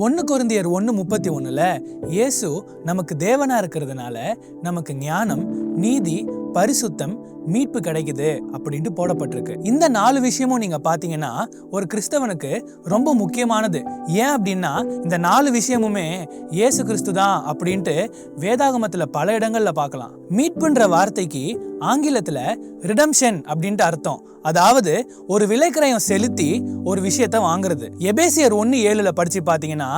1 கொரிந்தியர் 1:31 இயேசு நமக்கு தேவனா இருக்கிறதுனால நமக்கு ஞானம், நீதி, பரிசுத்தம், மீட்பு கிடைக்குது அப்படின்ட்டு போடப்பட்டிருக்கு. இந்த 4 விஷயமும் நீங்க பாத்தீங்கன்னா ஒரு கிறிஸ்தவனுக்கு ரொம்ப முக்கியமானது. ஏன் அப்படின்னா இந்த 4 விஷயமுமே இயேசு கிறிஸ்து தான் அப்படின்ட்டு வேதாகமத்துல பல இடங்கள்ல பார்க்கலாம். மீட்புன்ற வார்த்தைக்கு ஆங்கிலத்துல ரிடம்ஷன் அப்படின்ட்டு அர்த்தம். அதாவது ஒரு விலைக்கிரயம் செலுத்தி ஒரு விஷயத்த வாங்குறது. எபேசியர் 1:7 படிச்சு பாத்தீங்கன்னா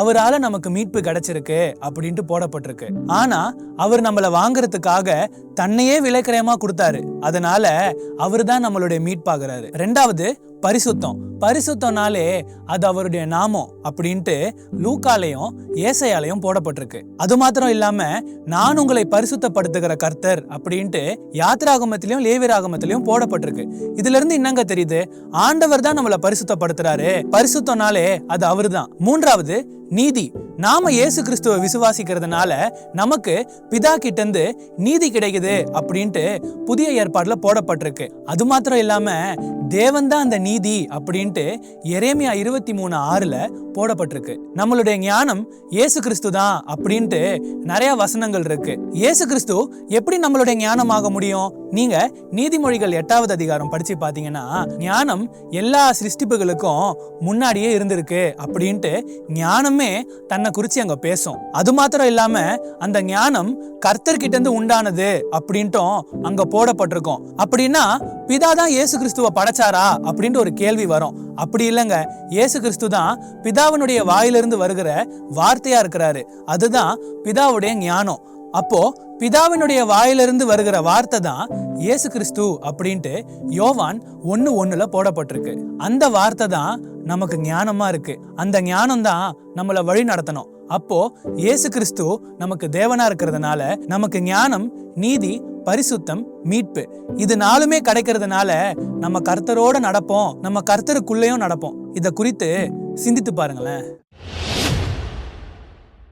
அவரால நமக்கு மீட்பு கிடைச்சிருக்கு அப்படின்ட்டு போடப்பட்டிருக்கு. ஆனா அவர் நம்மள வாங்குறதுக்காக தன்னையே விலைக்கிரயமா கொடுத்தாரு. அதனால அவர் தான் நம்மளுடைய மீட்பாகிறாரு. 2வது பரிசுத்தம். பரிசுத்தம்னாலே அது அவருடைய நாமம் அப்படின்ட்டு லூக்காலையும் ஏசாயாலையும் போடப்பட்டிருக்கு. அது மாத்திரம் இல்லாம நான் உங்களை பரிசுத்தப்படுத்துகிற கர்த்தர் அப்படின்ட்டு யாத்திராகமத்திலையும் லேவியராகமத்திலையும் போடப்பட்டிருக்கு. இதுல இருந்து என்னங்க தெரியுது? ஆண்டவர் தான் நம்மளை பரிசுத்தப்படுத்துறாரு. பரிசுத்தம்னாலே அது அவரு தான். 3வது நீதி. நாம இயேசு கிறிஸ்துவை விசுவாசிக்கிறதுனால நமக்கு பிதா கிட்ட இருந்து நீதி கிடைக்குது அப்படின்ட்டு புதிய ஏற்பாடுல போடப்பட்டிருக்கு. அது மாத்திரம் இல்லாம தேவன் தான் அந்த நீதி அப்படின்ட்டு எரேமியா 23:6 போடப்பட்டிருக்கு. நம்மளுடைய ஞானம் இயேசு கிறிஸ்து தான் அப்படின்ட்டு நிறைய வசனங்கள் இருக்கு. இயேசு கிறிஸ்து எப்படி நம்மளுடைய ஞானமாக முடியும்? நீங்க நீதிமொழிகள் 8வது அதிகாரம் படிச்சு பாத்தீங்கன்னா ஞானம் எல்லா சிருஷ்டிப்புகளுக்கும் முன்னாடியே இருந்திருக்கு அப்படின்ட்டு ஞானமே தன்னை குறிச்சு அங்க பேசும். அது மாத்திரம் இல்லாம அந்த ஞானம் கர்த்தர்கிட்ட இருந்து உண்டானது அப்படின்ட்டும் அங்க போடப்பட்டிருக்கும். அப்படின்னா பிதா தான் இயேசு கிறிஸ்துவ படைச்சாரா அப்படின்ட்டு ஒரு கேள்வி வரும். அப்படி இல்லைங்க, இயேசு கிறிஸ்து தான் பிதாவினுடைய வாயிலிருந்து வருகிற வார்த்தையா இருக்கிறாரு. அதுதான் பிதாவுடைய ஞானம். அப்போ பிதாவினுடைய வாயிலிருந்து வருகிற வார்த்தை தான் இயேசு கிறிஸ்து அப்படின்ட்டு யோவான் 1:1 போடப்பட்டிருக்கு. அந்த வார்த்தை தான் நமக்கு ஞானமா இருக்கு. அந்த ஞானம் தான் நம்மளை வழி நடத்தணும். அப்போ இயேசு கிறிஸ்து நமக்கு தேவனா இருக்கிறதுனால நமக்கு ஞானம், நீதி, பரிசுத்தம், மீட்பு இது 4மே கிடைக்கிறதுனால நம்ம கர்த்தரோட நடப்போம், நம்ம கர்த்தருக்குள்ளேயும் நடப்போம். இத குறித்து சிந்தித்து பாருங்களேன்.